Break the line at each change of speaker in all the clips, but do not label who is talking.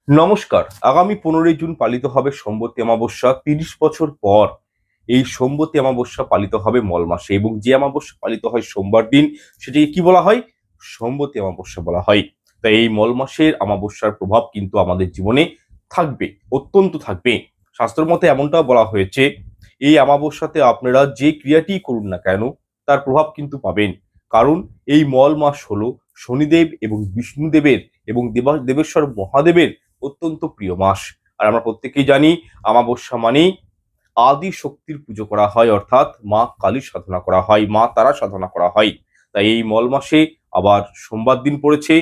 নমস্কার। আগামী 15ই জুন পালিত হবে সোমবতী অমাবস্যা। ৩০ বছর পর এই সোমবতী অমাবস্যা পালিত হবে মল মাসে এবং যে অমাবস্যা পালিত হয় সোমবার দিন সেটিকে কি বলা হয়? সোমবতী অমাবস্যা বলা হয়। তাই এই মল মাসের অমাবস্যার প্রভাব কিন্তু আমাদের জীবনে থাকবে, অত্যন্ত থাকবে। শাস্ত্র মতে এমনটাও বলা হয়েছে, এই অমাবস্যাতে আপনারা যে ক্রিয়াটিই করুন না কেন তার প্রভাব কিন্তু পাবেন। কারণ এই মল মাস হলো শনিদেব এবং বিষ্ণুদেবের এবং দেবেশ্বর মহাদেবের অত্যন্ত প্রিয় মাস। আর আমরা প্রত্যেকেই জানি অমাবস্যা মানেই আদি শক্তির পুজো করা হয়, অর্থাৎ মা কালীর সাধনা করা হয়, মা তারা সাধনা করা হয়। তাই এই মল মাসে আবার সোমবার দিন পড়েছে।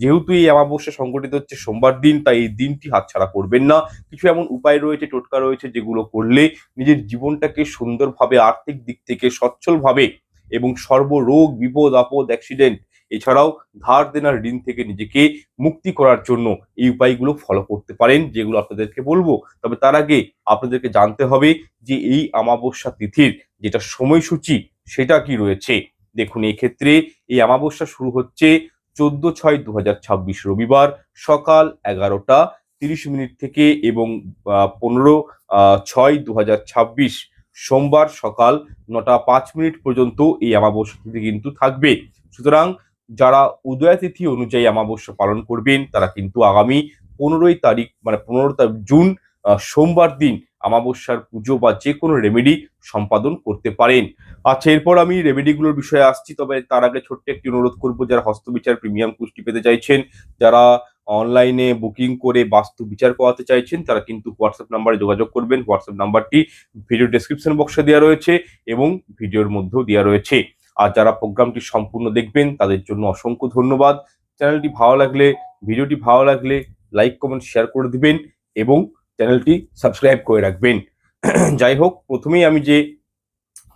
যেহেতু এই অমাবস্যা সংঘটিত হচ্ছে সোমবার দিন, তাই এই দিনটি হাতছাড়া করবেন না। কিছু এমন উপায় রয়েছে, টোটকা রয়েছে, যেগুলো করলে নিজের জীবনটাকে সুন্দরভাবে আর্থিক দিক থেকে সচ্ছলভাবে এবং সর্বরোগ বিপদ আপদ অ্যাক্সিডেন্ট এছাড়াও ধার দেনার ঋণ থেকে নিজেকে মুক্তি করার জন্য এই উপায়গুলো ফলো করতে পারেন, যেগুলো আপনাদেরকে বলবো। তবে তার আগে আপনাদেরকে জানতে হবে যে এই অমাবস্যা তিথির যেটা সময়সূচি সেটা কি রয়েছে। দেখুন, এই ক্ষেত্রে এই অমাবস্যা শুরু হচ্ছে 14/6/2026 রবিবার সকাল 11টা 30 মিনিট থেকে এবং 15/6/2026 সোমবার সকাল 9টা 5 মিনিট পর্যন্ত এই অমাবস্যা তিথি কিন্তু থাকবে। সুতরাং যারা উদয়া তিথি অনুযায়ী অমাবস্যা পালন করবেন তারা কিন্তু আগামী 15ই তারিখ মানে 15 জুন সোমবার দিন অমাবস্যার পুজো বা যে কোনো রেমেডি সম্পাদন করতে পারেন। আচ্ছা, এরপর আমি রেমেডিগুলোর বিষয়ে আসছি, তবে তার আগে ছোট্ট একটি অনুরোধ করবো, যারা হস্তবিচার প্রিমিয়াম কোর্সটি পেতে চাইছেন, যারা অনলাইনে বুকিং করে বাস্তু বিচার করাতে চাইছেন, তারা কিন্তু হোয়াটসঅ্যাপ নাম্বারে যোগাযোগ করবেন। হোয়াটসঅ্যাপ নাম্বারটি ভিডিও ডেসক্রিপশন বক্সে দেওয়া রয়েছে এবং ভিডিওর মধ্যেও দেওয়া রয়েছে। আর যারা প্রোগ্রামটি সম্পূর্ণ দেখবেন তাদের জন্য অসংখ্য ধন্যবাদ। চ্যানেলটি ভালো লাগলে, ভিডিওটি ভালো লাগলে লাইক কমেন্ট শেয়ার করে দিবেন এবং চ্যানেলটি সাবস্ক্রাইব করে রাখবেন। যাই হোক, প্রথমেই আমি যে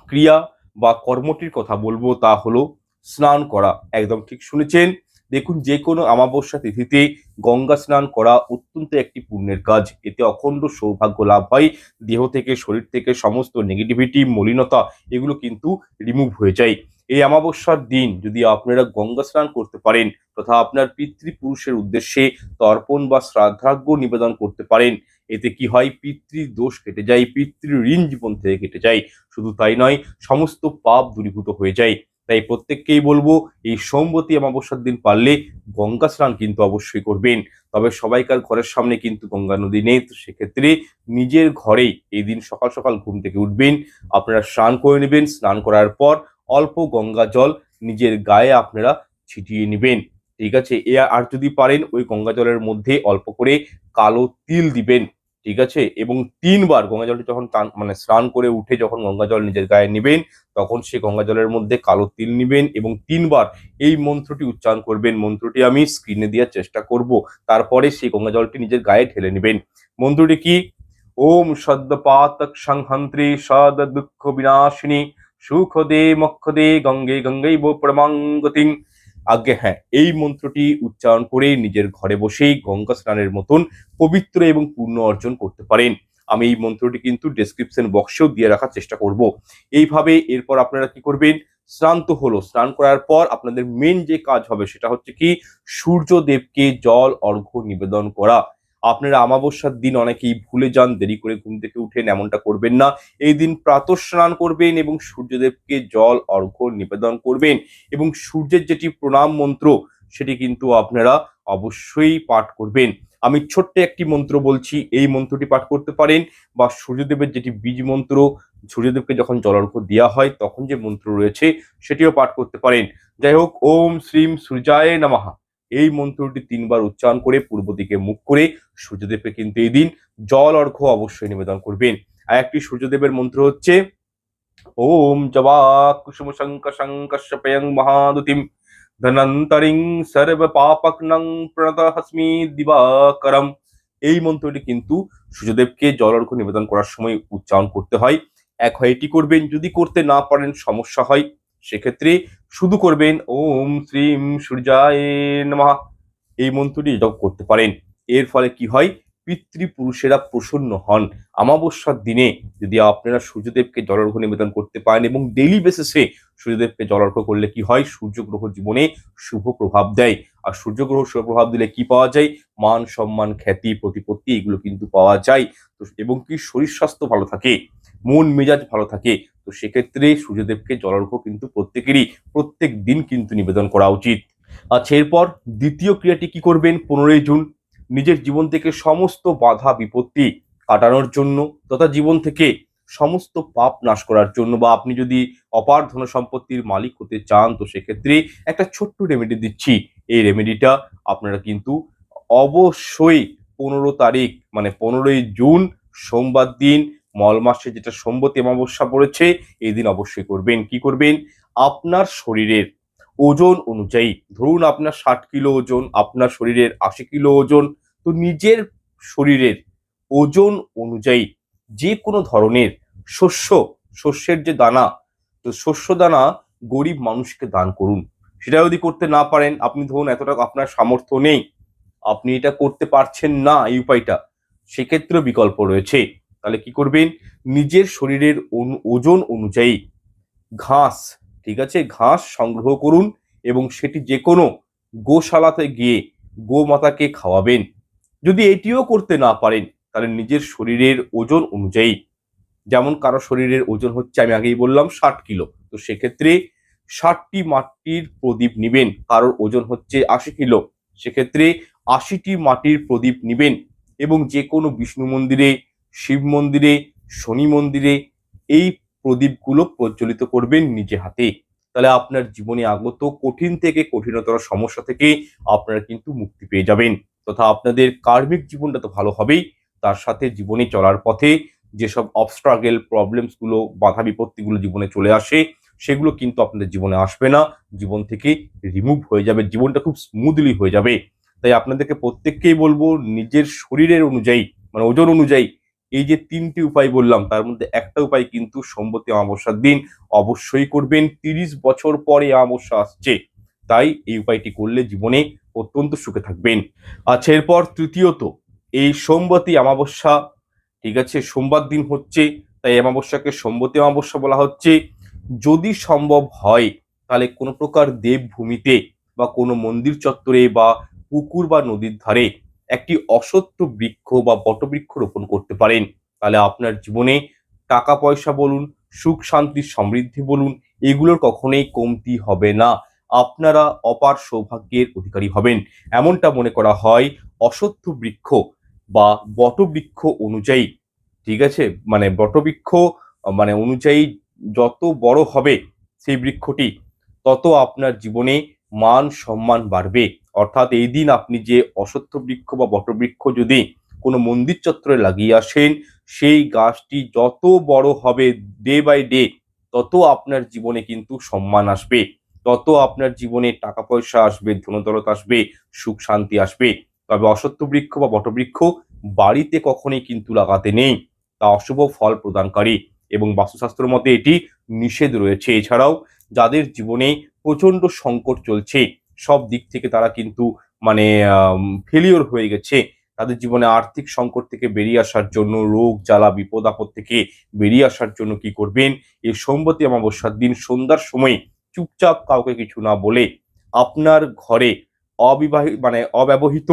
ক্রিয়া বা কর্মটির কথা বলবো তা হলো স্নান করা। একদম ঠিক শুনেছেন। দেখুন, যে কোনো অমাবস্যা তিথিতে গঙ্গা স্নান করা অত্যন্ত একটি পুণ্যের কাজ। এতে অখণ্ড সৌভাগ্য লাভ হয়। দেহ থেকে, শরীর থেকে সমস্ত নেগেটিভিটি, মলিনতা এগুলো কিন্তু রিমুভ হয়ে যায়। এই অমাবস্যার দিন যদি আপনারা গঙ্গা স্নান করতে পারেন তথা আপনার পিতৃপুরুষের উদ্দেশ্যে তর্পণ বা শ্রাদ্ধার্ঘ্য নিবেদন করতে পারেন, এতে কি হয়, পিতৃদোষ কেটে যায়, পিতৃ ঋণ জীবন থেকে কেটে যায়। শুধু তাই নয়, সমস্ত পাপ দূরীভূত হয়ে যায়। তাই প্রত্যেককেই বলবো, এই সোমবতী অমাবস্যার দিন পারলে গঙ্গা স্নান কিন্তু অবশ্যই করবেন। তবে সবাইকার ঘরের সামনে কিন্তু গঙ্গা নদী নেই, তো সেক্ষেত্রে নিজের ঘরেই এই দিন সকাল সকাল ঘুম থেকে উঠবেন, আপনারা স্নান করে নেবেন। স্নান করার পর অল্প গঙ্গা জল নিজের গায়ে আপনারা ছিটিয়ে নেবেন। ঠিক আছে? আর যদি পারেন ওই গঙ্গা জলের মধ্যে অল্প করে কালো তিল দিবেন। ঠিক আছে? এবং ৩ বার গঙ্গা জলটি যখন স্নান করে উঠে যখন গঙ্গা জল নিজের গায়ে নিবেন, তখন সেই গঙ্গা জলের মধ্যে কালো তিল নিবেন এবং ৩ বার এই মন্ত্রটি উচ্চারণ করবেন। মন্ত্রটি আমি স্ক্রিনে দেওয়ার চেষ্টা করব। তারপরে সেই গঙ্গা জলটি নিজের গায়ে ঢেলে নিবেন। মন্ত্রটি কি? ওম সদ্যপাতক সংহন্ত্রী সদ দুঃখ বিনাশিনী সুখদে মক্ষদে গঙ্গে গঙ্গৈব পরমাঙ্গতিং। আজ্ঞে হ্যাঁ, এই মন্ত্রটি উচ্চারণ করে নিজের ঘরে বসেই গঙ্গা স্নানের মতন পবিত্র এবং পুণ্য অর্জন করতে পারেন। আমি এই মন্ত্রটি কিন্তু ডেসক্রিপশন বক্সেও দিয়ে রাখার চেষ্টা করব। এইভাবে এরপর আপনারা কি করবেন? স্নান তো হলো, স্নান করার পর আপনাদের মেন যে কাজ হবে সেটা হচ্ছে কি, সূর্যদেবকে জল অর্ঘ্য নিবেদন করা। আপনারা অমাবস্যার দিন অনেকেই ভুলে যান, দেরি করে ঘুম থেকে উঠেন, এমনটা করবেন না। এই দিন প্রাতঃ স্নান করবেন এবং সূর্যদেবকে জল অর্ঘ্য নিবেদন করবেন এবং সূর্যের যেটি প্রণাম মন্ত্র সেটি কিন্তু আপনারা অবশ্যই পাঠ করবেন। আমি ছোট্ট একটি মন্ত্র বলছি, এই মন্ত্রটি পাঠ করতে পারেন, বা সূর্যদেবের যেটি বীজ মন্ত্র, সূর্যদেবকে যখন জল অর্ঘ্য দেওয়া হয় তখন যে মন্ত্র রয়েছে সেটিও পাঠ করতে পারেন। যাই হোক, ওম শ্রীম সূর্যায় নমঃ এই মন্ত্রটি ৩ বার উচ্চারণ করে পূর্ব দিকে মুখ করে সূর্যদেবকে কিন্তু এই দিন জল অর্ঘ্য অবশ্যই নিবেদন করবেন। আর একটি সূর্যদেবের মন্ত্র হচ্ছে ওম জবা কুসুম শঙ্ক শঙ্কস্যপয়ং মহাদুতিম ধনন্তরিং সর্ব পাপকনং প্রণতহস্মি দিবাকরম। এই মন্ত্রটি কিন্তু সূর্যদেবকে জল অর্ঘ্য নিবেদন করার সময় উচ্চারণ করতে হয়। এক হয় এটি করবেন, যদি করতে না পারেন সমস্যা হয় সেক্ষেত্রে শুধু করবেন ওম শ্রীম সূর্যায় নমঃ এই মন্ত্রটি জপ করতে পারেন। এর ফলে কি হয়, পিতৃপুরুষেরা প্রসন্ন হন। অমাবস্যার দিনে যদি আপনারা সূর্যদেবকে জলার্ঘ্য নিবেদন করতে পারেন এবং ডেইলি বেসিসে সূর্যদেবকে জলার্ঘ্য করলে কি হয়, সূর্যগ্রহ জীবনে শুভ প্রভাব দেয়। আর সূর্যগ্রহ শুভ প্রভাব দিলে কি পাওয়া যায়, মান সম্মান খ্যাতি প্রতিপত্তি এগুলো কিন্তু পাওয়া যায়। তো এবং কি শরীর স্বাস্থ্য ভালো থাকে, মন মেজাজ ভালো থাকে। তো সেক্ষেত্রে সূর্যদেবকে জলার্ঘ্য কিন্তু প্রত্যেকেরই প্রত্যেক দিন কিন্তু নিবেদন করা উচিত। আচ্ছা, এরপর দ্বিতীয় ক্রিয়াটি কি করবেন 15ই জুন, নিজের জীবন থেকে সমস্ত বাধা বিপত্তি কাটানোর জন্য তথা জীবন থেকে সমস্ত পাপ নাশ করার জন্য, বা আপনি যদি অপার ধন সম্পত্তির মালিক হতে চান তো সেক্ষেত্রে একটা ছোট্ট রেমেডি দিচ্ছি। এই রেমেডিটা আপনারা কিন্তু অবশ্যই 15 তারিখ মানে 15ই জুন সোমবার দিন, মল মাসে যেটা সম্বতী অমাবস্যা পড়েছে, এই দিন অবশ্যই করবেন। কি করবেন, আপনার শরীরের ওজন অনুযায়ী, ধরুন আপনার 60 কিলো ওজন, আপনার শরীরের 80 কিলো ওজন, তো নিজের শরীরের ওজন অনুযায়ী যে কোনো ধরনের শস্যের যে দানা, তো শস্য দানা গরিব মানুষকে দান করুন। সেটা যদি করতে না পারেন, আপনি ধরুন এতটা আপনার সামর্থ্য নেই, আপনি এটা করতে পারছেন না এই উপায়টা, সেক্ষেত্রে বিকল্প রয়েছে। তাহলে কি করবেন, নিজের শরীরের ওজন অনুযায়ী ঘাস, ঠিক আছে, ঘাস সংগ্রহ করুন এবং সেটি যে কোনো গোশালাতে গিয়ে গোমাতাকে খাওয়াবেন। যদি এটিও করতে না পারেন তাহলে নিজের শরীরের ওজন অনুযায়ী, যেমন কারো শরীরের ওজন হচ্ছে আমি আগেই বললাম 60 কিলো, তো সেক্ষেত্রে 60টি মাটির প্রদীপ নিবেন। কারোর ওজন হচ্ছে 80 কিলো, সেক্ষেত্রে 80টি মাটির প্রদীপ নিবেন এবং যে কোনো বিষ্ণু মন্দিরে, শিব মন্দিরে, শনি মন্দিরে এই প্রদীপগুলো প্রজ্বলিত করবেন নিজে হাতে। তাহলে আপনার জীবনে আগত কঠিন থেকে কঠিনতর সমস্যা থেকে আপনারা কিন্তু মুক্তি পেয়ে যাবেন, তথা আপনাদের কার্মিক জীবনটা তো ভালো হবেই, তার সাথে জীবনে চলার পথে যেসব অবস্ট্রাগল প্রবলেমস গুলো, বাধা বিপত্তিগুলো জীবনে চলে আসে, সেগুলো কিন্তু আপনাদের জীবনে আসবে না, জীবন থেকে রিমুভ হয়ে যাবে, জীবনটা খুব স্মুথলি হয়ে যাবে। তাই আপনাদেরকে প্রত্যেককেই বলবো, নিজের শরীরের অনুযায়ী মানে ওজন অনুযায়ী এই যে 3টি উপায় বললাম তার মধ্যে একটা উপায় কিন্তু সম্বতী অমাবস্যার দিন অবশ্যই করবেন। 30 বছর পরে অমাবস্যা আসছে, তাই এই উপায়টি করলে জীবনে অত্যন্ত সুখে থাকবেন। আচ্ছা, এরপর তৃতীয়ত, এই সম্বতী অমাবস্যা, ঠিক আছে, সোমবার দিন হচ্ছে, তাই অমাবস্যাকে সম্বতী অমাবস্যা বলা হচ্ছে। যদি সম্ভব হয় তাহলে কোনো প্রকার দেবভূমিতে বা কোনো মন্দির চত্বরে বা পুকুর বা নদীর ধারে একটি অশ্বত্থ বৃক্ষ বা বটবৃক্ষ রোপণ করতে পারেন। তাহলে আপনার জীবনে টাকা পয়সা বলুন, সুখ শান্তি সমৃদ্ধি বলুন, এগুলোর কখনোই কমতি হবে না, আপনারা অপার সৌভাগ্যের অধিকারী হবেন। এমনটা মনে করা হয় অশ্বত্থ বৃক্ষ বা বটবৃক্ষ অনুযায়ী, ঠিক আছে, মানে বটবৃক্ষ মানে অনুযায়ী যত বড় হবে সেই বৃক্ষটি, তত আপনার জীবনে মান সম্মান বাড়বে। অর্থাৎ এই দিন আপনি যে অশ্বত্থ বৃক্ষ বা বটবৃক্ষ যদি কোনো মন্দির চত্বরে লাগিয়ে আসেন, সেই গাছটি যত বড় হবে ডে বাই ডে, তত আপনার জীবনে কিন্তু সম্মান আসবে, তত আপনার জীবনে টাকা পয়সা আসবে, ধনদৌলত আসবে, সুখ শান্তি আসবে। তবে অশ্বত্থ বৃক্ষ বা বটবৃক্ষ বাড়িতে কখনোই কিন্তু লাগাতে নেই, তা অশুভ ফল প্রদানকারী এবং বাস্তুশাস্ত্র মতে এটি নিষেধ রয়েছে। এছাড়াও যাদের জীবনে প্রচন্ড সংকট চলছে, সব দিক থেকে তারা কিন্তু মানে ফেলিওর হয়ে গেছে, তাদের জীবনে আর্থিক সংকট থেকে বেরিয়ে আসার জন্য, রোগ জ্বালা বিপদ আপদ থেকে বেরিয়ে আসার জন্য কি করবেন, এই সম্বতী অমাবস্যার দিন সন্ধ্যার সময় চুপচাপ কাউকে কিছু না বলে আপনার ঘরে অব্যবহৃত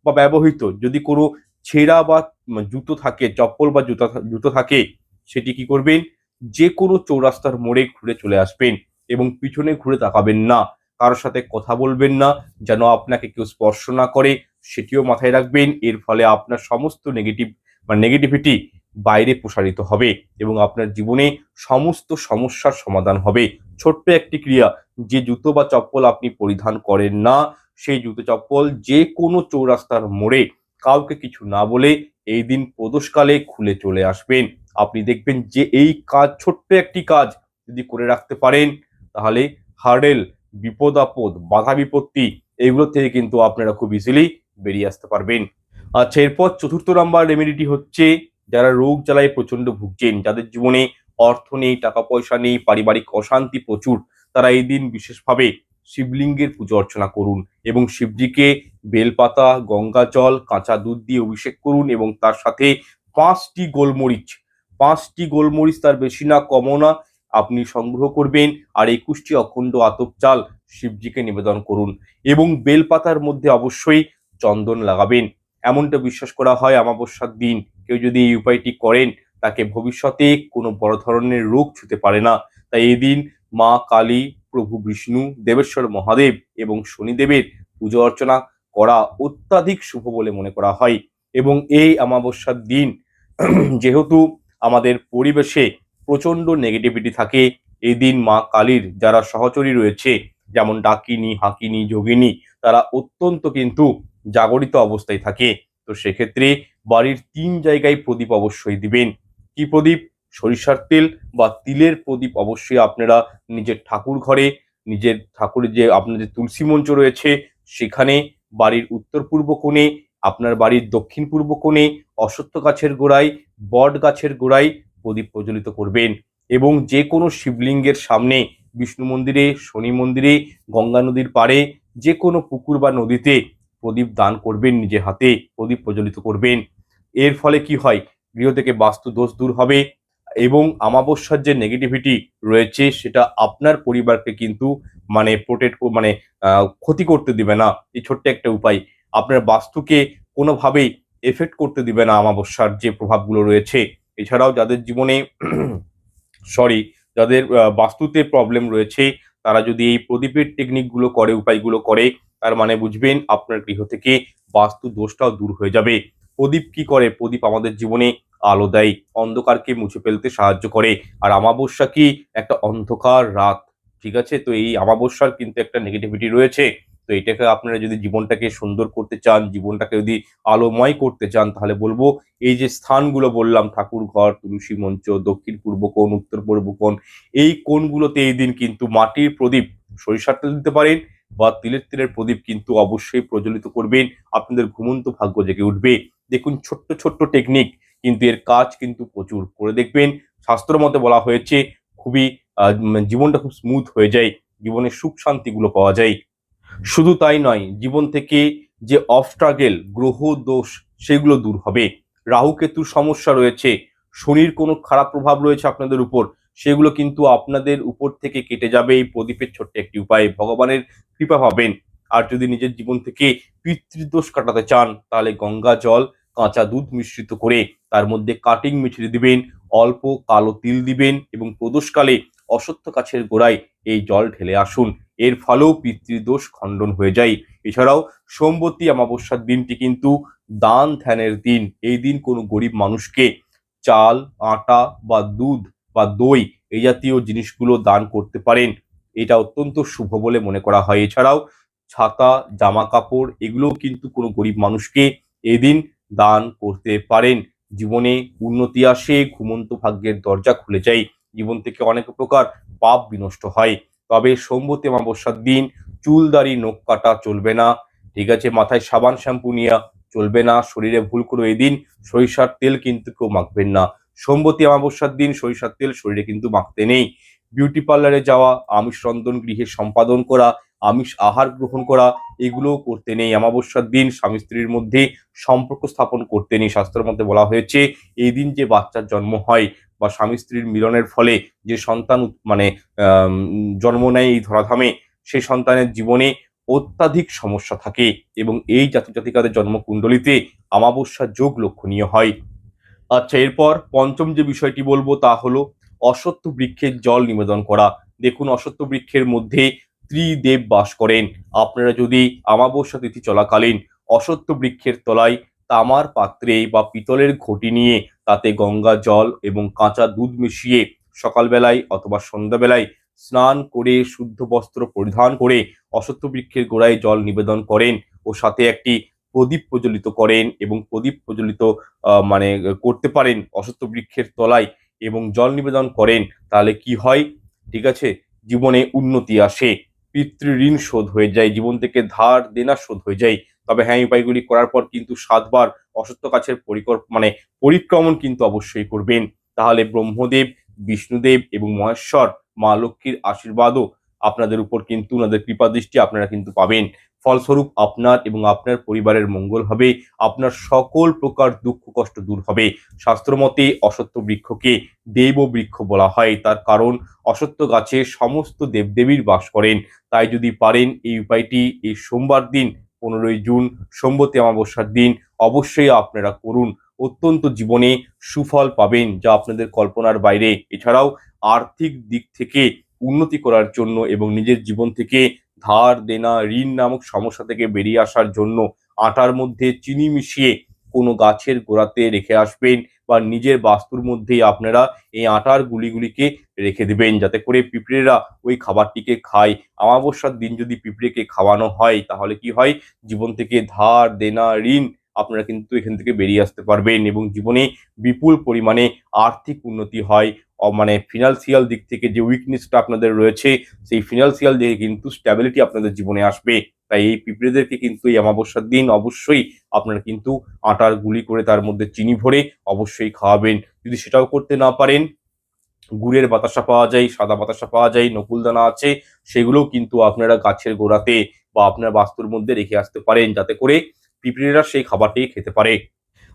বা ব্যবহৃত যদি কোনো ছেঁড়া বা জুতো থাকে, চপ্পল বা জুতো থাকে, সেটি কি করবেন, যে কোনো চৌরাস্তার মোড়ে ঘুরে চলে আসবেন এবং পিছনে ঘুরে তাকাবেন না, কারোর সাথে কথা বলবেন না, যেন আপনাকে কেউ স্পর্শ না করে, সেটিও মাথায় রাখবেন। এর ফলে আপনার সমস্ত নেগেটিভিটি বাইরে প্রসারিত হবে এবং আপনার জীবনে সমস্ত সমস্যার সমাধান হবে। ছোট্ট একটি ক্রিয়া, যে জুতো বা চপ্পল আপনি পরিধান করেন না, সেই জুতো চপ্পল যে কোনো চৌরাস্তার মোড়ে কাউকে কিছু না বলে এই দিন প্রদোষকালে খুলে চলে আসবেন। আপনি দেখবেন যে এই কাজ, ছোট্ট একটি কাজ যদি করে রাখতে পারেন, তাহলে হার্ডেল, বিপদ আপদ, বাধা বিপত্তি এগুলো থেকে কিন্তু আপনারা খুব ইজিলি বেরিয়ে আসতে পারবেন। আচ্ছা, এরপর 4র্থ নাম্বার রেমেডিটি হচ্ছে, যারা রোগ জ্বালায় প্রচন্ড ভুগছেন, যাদের জীবনে অর্থ নেই, টাকা পয়সা নেই, পারিবারিক অশান্তি প্রচুর, তারা এই দিন বিশেষভাবে শিবলিঙ্গের পুজো অর্চনা করুন এবং শিবজিকে বেলপাতা, গঙ্গা জল, কাঁচা দুধ দিয়ে অভিষেক করুন এবং তার সাথে 5টি গোলমরিচ, 5টি গোলমরিচ, তার বেশি না কমও না, আপনি সংগ্রহ করবেন। আর 21টি অখণ্ড আতপ চাল শিবজিকে নিবেদন করুন এবং বেলপাতার মধ্যে অবশ্যই চন্দন লাগাবেন। এমনটা বিশ্বাস করা হয় অমাবস্যার দিন কেউ যদি এই উপায়টি করেন তাকে ভবিষ্যতে কোনো বড় ধরনের রোগ ছুঁতে পারে না। তাই এই দিন মা কালী, প্রভু বিষ্ণু, দেবেশ্বর মহাদেব এবং শনিদেবের পুজো অর্চনা করা অত্যাধিক শুভ বলে মনে করা হয়। এবং এই অমাবস্যার দিন যেহেতু আমাদের পরিবেশে প্রচণ্ড নেগেটিভিটি থাকে, এই দিন মা কালীর যারা সহচরী রয়েছে যেমন ডাকিনী, হাকিনী, যোগিনী, তারা অত্যন্ত কিন্তু জাগরিত অবস্থায় থাকে। তো সেক্ষেত্রে বাড়ির 3 জায়গায় প্রদীপ অবশ্যই দিবেন। কি প্রদীপ? সরিষার তেল বা তিলের প্রদীপ অবশ্যই আপনারা নিজের ঠাকুর ঘরে, নিজের ঠাকুরের যে আপনার যে তুলসী মঞ্চ রয়েছে সেখানে, বাড়ির উত্তর পূর্ব কোণে, আপনার বাড়ির দক্ষিণ পূর্ব কোণে, অশ্বত্থ গাছের গোড়ায়, বট গাছের গোড়ায় প্রদীপ প্রজ্বলিত করবেন এবং যে কোনো শিবলিঙ্গের সামনে, বিষ্ণু মন্দিরে, শনি মন্দিরে, গঙ্গা নদীর পাড়ে, যে কোনো পুকুর বা নদীতে প্রদীপ দান করবেন, নিজে হাতে প্রদীপ প্রজ্বলিত করবেন। এর ফলে কি হয়? গৃহ থেকে বাস্তু দোষ দূর হবে এবং অমাবস্যার যে নেগেটিভিটি রয়েছে সেটা আপনার পরিবারকে কিন্তু প্রোটেক্ট ক্ষতি করতে দিবে না। এই ছোট্ট একটা উপায় আপনার বাস্তুকে কোনোভাবেই এফেক্ট করতে দিবে না অমাবস্যার যে প্রভাবগুলো রয়েছে। এছাড়াও যাদের জীবনে যাদের বাস্তুতে প্রবলেম রয়েছে তারা যদি এই প্রদীপের টেকনিকগুলো করে, উপায়গুলো করে, তার মানে বুঝবেন আপনার গৃহ থেকে বাস্তু দোষটাও দূর হয়ে যাবে। প্রদীপ কি করে? প্রদীপ আমাদের জীবনে আলো দেয়, অন্ধকারকে মুছে ফেলতে সাহায্য করে। আর অমাবস্যা কি? একটা অন্ধকার রাত, ঠিক আছে? তো এই অমাবস্যার কিন্তু একটা নেগেটিভিটি রয়েছে। তো এটাকে আপনারা যদি জীবনটাকে সুন্দর করতে চান, জীবনটাকে যদি আলোময় করতে চান, তাহলে বলবো এই যে স্থানগুলো বললাম, ঠাকুর ঘর, তুলসী মঞ্চ, দক্ষিণ পূর্ব কোণ, উত্তর পূর্ব কোণ, এই কোণগুলোতে এই দিন কিন্তু মাটির প্রদীপ, সরিষার তেল দিতে পারেন বা তিলের প্রদীপ কিন্তু অবশ্যই প্রজ্বলিত করবেন। আপনাদের ঘুমন্ত ভাগ্য জেগে উঠবে। দেখুন, ছোট্ট ছোট্ট টেকনিক কিন্তু এর কাজ কিন্তু প্রচুর। করে দেখবেন, শাস্ত্র মতে বলা হয়েছে খুবই জীবনটা খুব স্মুথ হয়ে যায়, জীবনের সুখ শান্তিগুলো পাওয়া যায়। শুধু তাই নয়, জীবন থেকে যে অবস্ট্রাগল, গ্রহ দোষ, সেগুলো দূর হবে। রাহু কেতুর সমস্যা রয়েছে, শনির কোনো খারাপ প্রভাব রয়েছে আপনাদের উপর, সেগুলো কিন্তু আপনাদের উপর থেকে কেটে যাবে এই প্রদীপের ছোট্ট একটি উপায়। ভগবানের কৃপা পাবেন। আর যদি নিজের জীবন থেকে পিতৃদোষ কাটাতে চান তাহলে গঙ্গা জল, কাঁচা দুধ মিশ্রিত করে তার মধ্যে কাটিং মিছড়ে দিবেন, অল্প কালো তিল দিবেন এবং প্রদোষকালে অশ্বত্থ গাছের গোড়ায় এই জল ঢেলে আসুন। এর ফলেও পিতৃদোষ খণ্ডন হয়ে যায়। এছাড়াও সোমবতী অমাবস্যার দিনটি কিন্তু দান ধ্যানের দিন। এই দিন কোনো গরিব মানুষকে চাল, আটা বা দুধ বা দই, এই জাতীয় জিনিসগুলো দান করতে পারেন। এটা অত্যন্ত শুভ বলে মনে করা হয়। এছাড়াও ছাতা, জামা কাপড়, এগুলোও কিন্তু কোনো গরিব মানুষকে এদিন দান করতে পারেন। জীবনে উন্নতি আসে, ঘুমন্ত ভাগ্যের দরজা খুলে যায়, জীবন থেকে অনেক প্রকার পাপ বিনষ্ট হয়। তবে সোমবতী অমাবস্যার দিন চুল দাড়ি নখ কাটা চলবে না, ঠিক আছে? মাথায় সাবান শ্যাম্পু নিয়ে চলবে না। শরীরে ভুল করে এই দিন সরিষার তেল কিন্তু কেউ মাখবেন না। সোমবতী অমাবস্যার দিন সরিষার তেল শরীরে কিন্তু মাখতে নেই। বিউটি পার্লারে যাওয়া, আমিষ রন্ধন গৃহে সম্পাদন করা, আমিষ আহার গ্রহণ করা, এগুলোও করতে নেই। অমাবস্যার দিন স্বামী স্ত্রীর মধ্যে সম্পর্ক স্থাপন করতে নেই। শাস্ত্রের মধ্যে বলা হয়েছে এই দিন যে বাচ্চার জন্ম হয় বা স্বামী স্ত্রীর মিলনের ফলে যে সন্তান জন্ম নেয় এই ধরাধামে, সেই সন্তানের জীবনে অত্যাধিক সমস্যা থাকে এবং এই জাতক জাতিকাদের জন্মকুণ্ডলিতে অমাবস্যা যোগ লক্ষণীয় হয়। আচ্ছা, এরপর পঞ্চম যে বিষয়টি বলবো তা হলো অশ্বত্থ বৃক্ষের জল নিবেদন করা। দেখুন, অশ্বত্থ বৃক্ষের মধ্যে ত্রিদেব বাস করেন। আপনারা যদি অমাবস্যা তিথি চলাকালীন অশ্বত্থ বৃক্ষের তলায় তামার পাত্রে বা পিতলের ঘটি নিয়ে তাতে গঙ্গা জল এবং কাঁচা দুধ মিশিয়ে সকালবেলায় অথবা সন্ধ্যাবেলায় স্নান করে শুদ্ধ বস্ত্র পরিধান করে অশ্বত্থ বৃক্ষের গোড়ায় জল নিবেদন করেন ও সাথে একটি প্রদীপ প্রজ্বলিত করেন এবং প্রদীপ প্রজ্বলিত করতে পারেন অশ্বত্থ বৃক্ষের তলায় এবং জল নিবেদন করেন, তাহলে কি হয়? ঠিক আছে, জীবনে উন্নতি আসে, পিতৃ ঋণ শোধ হয়ে যায়, জীবন থেকে ধার দেনা শোধ হয়ে যায়। তবে হ্যাঁ, এই উপায়গুলি করার পর কিন্তু 7 বার অশ্বত্থ গাছের পরিক্রমণ কিন্তু অবশ্যই করবেন। তাহলে ব্রহ্মদেব, বিষ্ণুদেব এবং মহেশ্বর, মা লক্ষ্মীর আশীর্বাদও আপনাদের উপর কিন্তু ওনাদের কৃপা দৃষ্টি আপনারা কিন্তু পাবেন। ফলস্বরূপ আপনার এবং আপনার পরিবারের মঙ্গল হবে, আপনার সকল প্রকার দুঃখ কষ্ট দূর হবে। শাস্ত্রমতে অশ্বত্থ বৃক্ষকে দেব বৃক্ষ বলা হয়, তার কারণ অশ্বত্থ গাছে সমস্ত দেবদেবীর বাস করেন। তাই যদি পারেন এই উপায়টি এই সোমবার দিন 15ই জুন সোমবতী অমাবস্যার দিন অবশ্যই আপনারা করুন। অত্যন্ত জীবনে সুফল পাবেন যা আপনাদের কল্পনার বাইরে। এছাড়াও আর্থিক দিক থেকে উন্নতি করার জন্য এবং নিজের জীবন থেকে ধার দেনা ঋণ নামক সমস্যা থেকে বেরিয়ে আসার জন্য আটার মধ্যে চিনি মিশিয়ে কোনো গাছের গোড়াতে রেখে আসবেন, বা নিজের বাস্তুর মধ্যেই আপনারা এই আটার গুলিগুলিকে রেখে দেবেন যাতে করে পিঁপড়েরা ওই খাবারটিকে খায়। অমাবস্যার দিন যদি পিঁপড়েকে খাওয়ানো হয় তাহলে কি হয়, জীবন থেকে ধার দেনা ঋণ আপনারা কিন্তু এখান থেকে বেরিয়ে আসতে পারবেন এবং জীবনে বিপুল পরিমাণে আর্থিক উন্নতি হয়। মানে ফিনান্সিয়াল দিক থেকে যে উইকনেসটা আপনাদের রয়েছে সেই ফিনান্সিয়াল দিকে কিন্তু স্ট্যাবিলিটি আপনাদের জীবনে আসবে। তাই এই পিঁপড়েদেরকে কিন্তু এই অমাবস্যার দিন অবশ্যই আপনারা কিন্তু আটার গুলি করে তার মধ্যে চিনি ভরে অবশ্যই খাওয়াবেন। যদি সেটাও করতে না পারেন, গুড়ের বাতাসা পাওয়া যায়, সাদা বাতাসা পাওয়া যায়, নকুলদানা আছে, সেগুলোও কিন্তু আপনারা গাছের গোড়াতে বা আপনার বাস্তুর মধ্যে রেখে আসতে পারেন যাতে করে পিঁপড়েরা সেই খাবারটি খেতে পারে।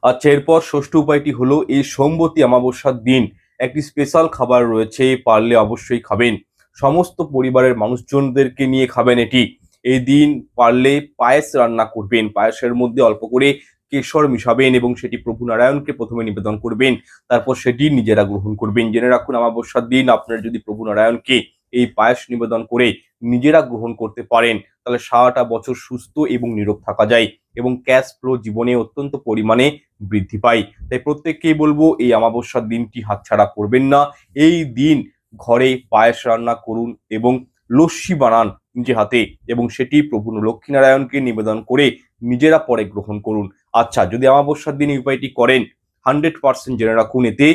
আচ্ছা, এরপর ষষ্ঠ উপায়টি হলো এই সোমবতী অমাবস্যার দিন একটি স্পেশাল খাবার রয়েছে, পারলে অবশ্যই খাবেন। সমস্ত পরিবারের মানুষজনদেরকে নিয়ে খাবেন এটি। এই দিন পারলে পায়েস রান্না করবেন, পায়েসের মধ্যে অল্প করে কেশর মিশাবেন এবং সেটি প্রভু নারায়ণকে প্রথমে নিবেদন করবেন, তারপর সেটি নিজেরা গ্রহণ করবেন। জেনে রাখুন, অমাবস্যার দিন আপনারা যদি প্রভু নারায়ণকে এই পায়েস নিবেদন করে নিজেরা গ্রহণ করতে পারেন তাহলে সারাটা বছর সুস্থ এবং নিরোগ থাকা যায় এবং ক্যাশ ফ্লো জীবনে অত্যন্ত পরিমাণে বৃদ্ধি পায়। তাই প্রত্যেককেই বলবো এই অমাবস্যার দিনটি হাতছাড়া করবেন না। এই দিন ঘরে পায়েস রান্না করুন এবং লস্যি বানান নিজে হাতে এবং সেটি প্রভু লক্ষ্মীনারায়ণকে নিবেদন করে নিজেরা পরে গ্রহণ করুন। আচ্ছা, যদি অমাবস্যার দিন এই উপায়টি করেন 100% জেনে রাখুন এতে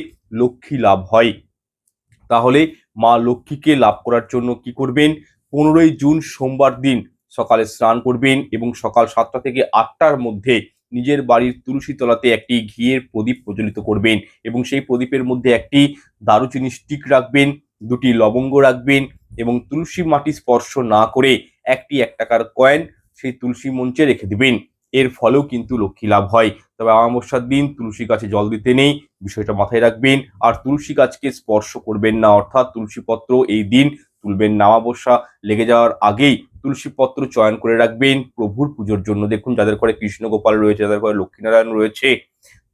লক্ষ্মী লাভ হয়। তাহলে মা লক্ষ্মীকে লাভ করার জন্য কি করবেন, 15ই জুন সোমবার দিন সকালে স্নান করবেন এবং সকাল 7টা থেকে 8টার মধ্যে নিজের বাড়ির তুলসী তলাতে একটি ঘিয়ের প্রদীপ প্রজ্বলিত করবেন এবং সেই প্রদীপের মধ্যে একটি দারুচিনি স্টিক রাখবেন, 2টি লবঙ্গ রাখবেন এবং তুলসী মাটি স্পর্শ না করে একটি 1 টাকার কয়েন সেই তুলসী মঞ্চে রেখে দিবেন। এর ফলেও কিন্তু লক্ষ্মী লাভ হয়। তবে অমাবস্যার দিন তুলসী গাছে জল দিতে নেই, বিষয়টা মাথায় রাখবেন। আর তুলসী গাছকে স্পর্শ করবেন না, অর্থাৎ তুলসী পত্র এই দিন তুলবেন না। অমাবস্যা লেগে যাওয়ার আগেই তুলসী পত্র চয়ন করে রাখবেন প্রভুর পুজোর জন্য। দেখুন, যাদের ঘরে কৃষ্ণ গোপাল রয়েছে, যাদের ঘরে লক্ষ্মীনারায়ণ রয়েছে,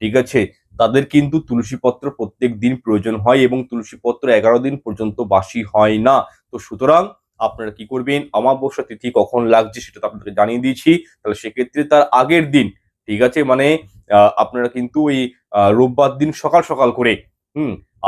ঠিক আছে, তাদের কিন্তু তুলসী পত্র প্রত্যেক দিন প্রয়োজন হয় এবং তুলসী পত্র 11 দিন পর্যন্ত বাসি হয় না। তো সুতরাং আপনারা কি করবেন, অমাবস্যা তিথি কখন লাগছে সেটা তো আপনাদেরকে জানিয়ে দিয়েছি, তাহলে সেক্ষেত্রে তার আগের দিন, ঠিক আছে, মানে আপনারা কিন্তু ওই রোববার দিন সকাল সকাল করে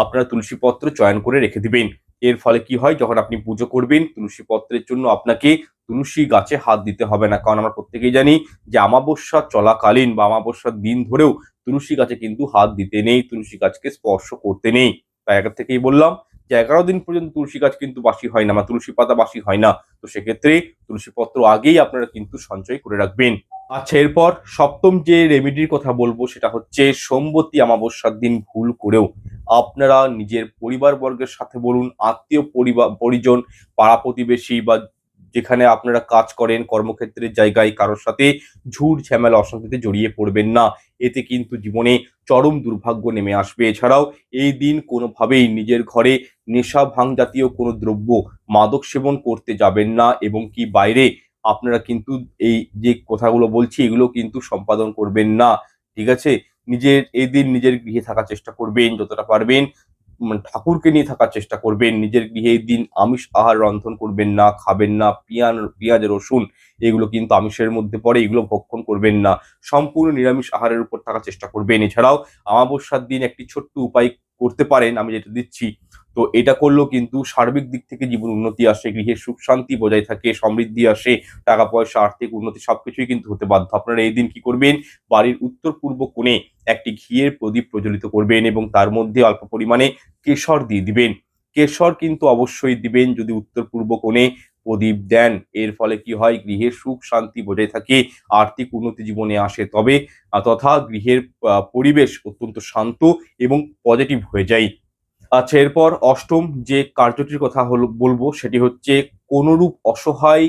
আপনারা তুলসী পত্র চয়ন করে রেখে দিবেন। এর ফলে কি হয়, যখন আপনি পুজো করবেন তুলসী পত্রের জন্য আপনাকে তুলসী গাছে হাত দিতে হবে না, কারণ আমরা প্রত্যেকেই জানি যে অমাবস্যা চলাকালীন বা অমাবস্যার দিন ধরেও তুলসী গাছে কিন্তু হাত দিতে নেই, তুলসী গাছকে স্পর্শ করতে নেই। তাই আগের থেকেই বললাম যে 11 দিন পর্যন্ত তুলসী গাছ কিন্তু বাসি হয় না বা তুলসী পাতা বাসি হয় না। তো সেক্ষেত্রে তুলসী পত্র আগেই আপনারা কিন্তু সঞ্চয় করে রাখবেন। আচ্ছা, এরপর সপ্তম যে রেমেডির কথা বলবো সেটা হচ্ছে সোমবতী অমাবস্যার দিন ভুল করেও আপনারা নিজের পরিবার বর্গের সাথে বলুন, আত্মীয় পরিজন, পাড়া প্রতিবেশী বা যেখানে আপনারা কাজ করেন কর্মক্ষেত্রের জায়গায় কারোর সাথে ঝুট ঝামেলা অশান্তিতে জড়িয়ে পড়বেন না। এতে কিন্তু জীবনে চরম দুর্ভাগ্য নেমে আসবে। এছাড়াও এই দিন কোনোভাবেই নিজের ঘরে নেশা ভাঙ জাতীয় কোনো দ্রব্য মাদক সেবন করতে যাবেন না এবং কি বাইরে আপনারা কিন্তু এই যে কথাগুলো বলছি এগুলো কিন্তু সম্পাদন করবেন না, ঠিক আছে। নিজের এই দিন নিজের গৃহে থাকার চেষ্টা করবেন যতটা পারবেন, মানে ঠাকুরকে নিয়ে থাকার চেষ্টা করবেন। নিজের গৃহে এই দিন আমিষ আহার রন্ধন করবেন না, খাবেন না। পেঁয়াজ রসুন এগুলো কিন্তু আমিষের মধ্যে পড়ে, এগুলো ভক্ষণ করবেন না। সম্পূর্ণ নিরামিষ আহারের উপর থাকার চেষ্টা করবেন। এছাড়াও অমাবস্যার দিন একটি ছোট্ট উপায় করতে পারেন, আমি যেটা দিচ্ছি, তো এটা করলেও কিন্তু সার্বিক দিক থেকে জীবন উন্নতি আসে, গৃহে সুখ শান্তি বজায় থাকে, সমৃদ্ধি আসে, টাকা পয়সা আর্থিক উন্নতি সবকিছুই কিন্তু হতে বাধ্য। আপনারা এই দিন কি করবেন, বাড়ির উত্তর পূর্ব কোণে একটি ঘিয়ের প্রদীপ প্রজ্বলিত করবেন এবং তার মধ্যে অল্প পরিমাণে কেশর দিয়ে দিবেন। কেশর কিন্তু অবশ্যই দিবেন যদি উত্তর পূর্ব কোণে প্রদীপ দেন। এর ফলে কি হয়, গৃহে সুখ শান্তি বজায় থাকে, আর্থিক উন্নতি জীবনে আসে, তবে তথা গৃহের পরিবেশ অত্যন্ত শান্ত এবং পজিটিভ হয়ে যায়। আচ্ছা, এরপর অষ্টম যে কার্যটির কথা বলবো সেটি হচ্ছে কোনরূপ অসহায়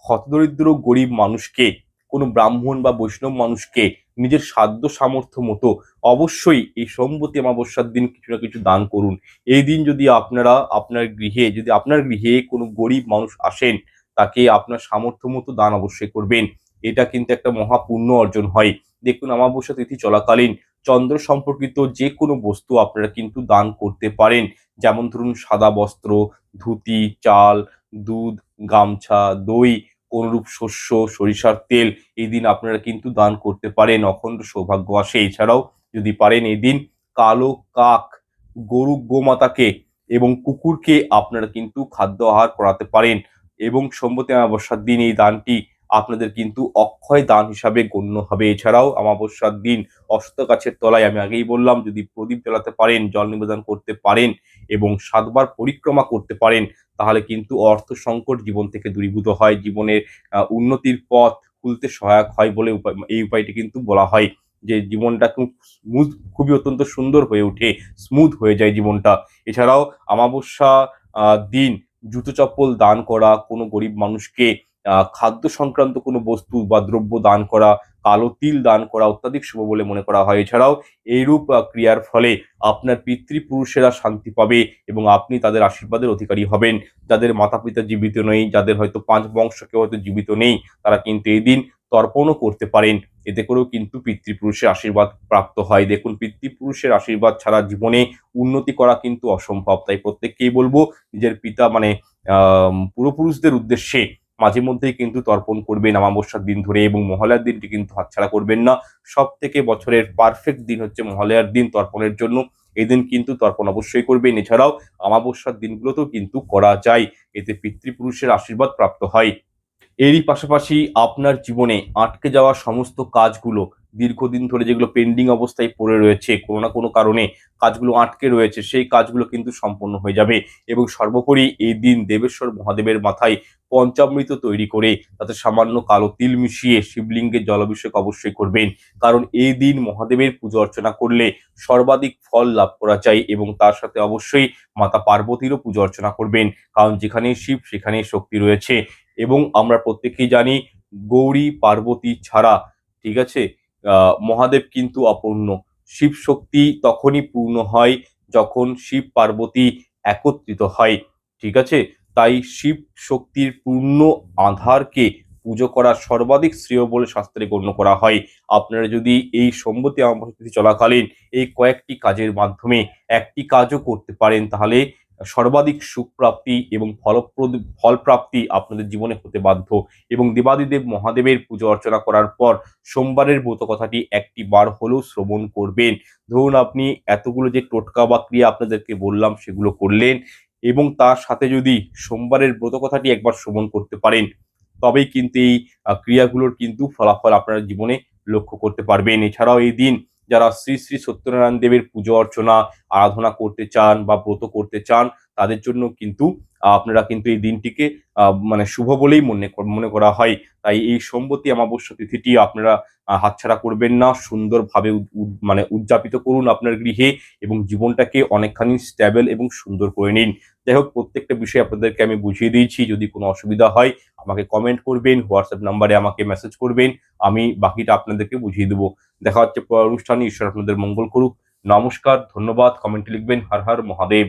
হতদরিদ্র গরিব মানুষকে, কোনো ব্রাহ্মণ বা বৈষ্ণব মানুষকে নিজের সাধ্য সামর্থ্য মতো অবশ্যই এই সোমবতী অমাবস্যার দিন কিছু না কিছু দান করুন। এই দিন যদি আপনারা আপনার গৃহে কোনো গরিব মানুষ আসেন, তাকে আপনার সামর্থ্য মতো দান অবশ্যই করবেন। এটা কিন্তু একটা মহা পুণ্য অর্জন হয়। দেখুন, অমাবস্যা তিথি চলাকালীন চন্দ্র সম্পর্কিত যে কোনো বস্তু আপনারা কিন্তু দান করতে পারেন। যেমন ধরুন, সাদা বস্ত্র, ধুতি, চাল, দুধ, গামছা, দই, কোনরূপ শস্য, সরিষার তেল এই দিন আপনারা কিন্তু দান করতে পারেন। অখণ্ড সৌভাগ্য আসে। এছাড়াও যদি পারেন এই দিন কালো কাক, গোমাতাকে এবং কুকুরকে আপনারা কিন্তু খাদ্য আহার করাতে পারেন। এবং সোমবতী অমাবস্যার দিন এই দানটি আপনাদের কিন্তু অক্ষয় দান হিসাবে গণ্য হবে। এছাড়াও অমাবস্যার দিন অশ্বত্থ গাছের তলায় আমি আগেই বললাম, যদি প্রদীপ জ্বালাতে পারেন, জল নিবেদন করতে পারেন এবং 7 বার পরিক্রমা করতে পারেন, তাহলে কিন্তু অর্থ সংকট জীবন থেকে দূরীভূত হয়, জীবনের উন্নতির পথ খুলতে সহায়ক হয় বলে এই উপায়টি কিন্তু বলা হয় যে জীবনটা খুব খুবই অত্যন্ত সুন্দর হয়ে ওঠে, স্মুথ হয়ে যায় জীবনটা। এছাড়াও অমাবস্যা দিন জুতো চপ্পল দান করা, কোনো গরিব মানুষকে খাদ্য সংক্রান্ত কোনো বস্তু বা দ্রব্য দান করা, কালো তিল দান করা অত্যাধিক শুভ বলে মনে করা হয়। এছাড়াও এইরূপ ক্রিয়ার ফলে আপনার পিতৃপুরুষেরা শান্তি পাবে এবং আপনি তাদের আশীর্বাদের অধিকারী হবেন। যাদের মাতা পিতা জীবিত নেই, যাদের হয়তো 5 বংশ কেউ হয়তো জীবিত নেই, তারা কিন্তু এই দিন তর্পণও করতে পারেন। এতে করেও কিন্তু পিতৃপুরুষের আশীর্বাদ প্রাপ্ত হয়। দেখুন, পিতৃপুরুষের আশীর্বাদ ছাড়া জীবনে উন্নতি করা কিন্তু অসম্ভব। তাই প্রত্যেককেই বলবো, নিজের পিতা মানে পূর্বপুরুষদের উদ্দেশ্যে মাঝে মধ্যেই কিন্তু তর্পণ করবেন অমাবস্যার দিন ধরে, এবং মহালয়ার দিনটি কিন্তু হাতছাড়া করবেন না। সব থেকে বছরের পারফেক্ট দিন হচ্ছে মহালয়ার দিন তর্পণের জন্য। এই দিন কিন্তু তর্পণ অবশ্যই করবেন। এছাড়াও অমাবস্যার দিনগুলোতেও কিন্তু করা যায়, এতে পিতৃপুরুষের আশীর্বাদ প্রাপ্ত হয়। এরই পাশাপাশি আপনার জীবনে আটকে যাওয়া সমস্ত কাজগুলো, দীর্ঘদিন ধরে যেগুলো পেন্ডিং অবস্থায় পড়ে রয়েছে, কোনো না কোনো কারণে কাজগুলো আটকে রয়েছে, সেই কাজগুলো কিন্তু সম্পন্ন হয়ে যাবে। এবং সর্বোপরি এই দিন দেবেশ্বর মহাদেবের মাথায় পঞ্চামৃত তৈরি করে তাতে সামান্য কালো তিল মিশিয়ে শিবলিঙ্গের জলাভিষেক অবশ্যই করবেন। কারণ এই দিন মহাদেবের পুজো অর্চনা করলে সর্বাধিক ফল লাভ করা যায়, এবং তার সাথে অবশ্যই মাতা পার্বতীরও পুজো অর্চনা করবেন। কারণ যেখানেই শিব সেখানেই শক্তি রয়েছে। এবং আমরা প্রত্যেকেই জানি, গৌরী পার্বতী ছাড়া, ঠিক আছে, মহাদেব কিন্তু অপূর্ণ। শিব শক্তি তখনই পূর্ণ হয় যখন শিব পার্বতী একত্রিত হয়, ঠিক আছে। তাই শিব শক্তির পূর্ণ আধারকে পুজো করা সর্বাধিক শ্রেয় বলে শাস্ত্রে গণ্য করা হয়। আপনারা যদি এই সোমবতী অমাবস্যা তিথি চলাকালীন এই কয়েকটি কাজের মাধ্যমে একটি কাজও করতে পারেন, তাহলে সর্বাধিক সুখ প্রাপ্তি এবং ফল প্রাপ্তি আপনাদের জীবনে হতে বাধ্য। এবং দেবাদিদেব মহাদেবের পুজো অর্চনা করার পর সোমবারের ব্রত কথাটি একটি বার হলেও শ্রবণ করবেন। ধরুন, আপনি এতগুলো যে টোটকা বা ক্রিয়া আপনাদেরকে বললাম সেগুলো করলেন, এবং তার সাথে যদি সোমবারের ব্রত কথাটি একবার শ্রবণ করতে পারেন, তবেই কিন্তু এই ক্রিয়াগুলোর কিন্তু ফলাফল আপনার জীবনে লক্ষ্য করতে পারবেন। এছাড়াও এই দিন যারা শ্রী শ্রী সত্যনারায়ণ দেবের পুজো অর্চনা আরাধনা করতে চান বা ব্রত করতে চান, তাদের জন্য কিন্তু আপনারা কিন্তু এই দিনটিকে মানে শুভ বলেই মনে করা হয়। তাই এই সোমবতী অমাবস্যা তিথিটি আপনারা হাতছাড়া করবেন না। সুন্দরভাবে মানে উদযাপিত করুন আপনার গৃহে, এবং জীবনটাকে অনেকখানি স্ট্যাবল এবং সুন্দর করে নিন। যাই হোক, প্রত্যেকটা বিষয় আপনাদেরকে আমি বুঝিয়ে দিয়েছি। যদি কোনো অসুবিধা হয় আমাকে কমেন্ট করবেন, হোয়াটসঅ্যাপ নাম্বারে আমাকে মেসেজ করবেন, আমি বাকিটা আপনাদেরকে বুঝিয়ে দেবো। দেখা হচ্ছে পরের অনুষ্ঠানে। ঈশ্বর আপনাদের মঙ্গল করুক। নমস্কার, ধন্যবাদ। কমেন্টে লিখবেন হর হর মহাদেব।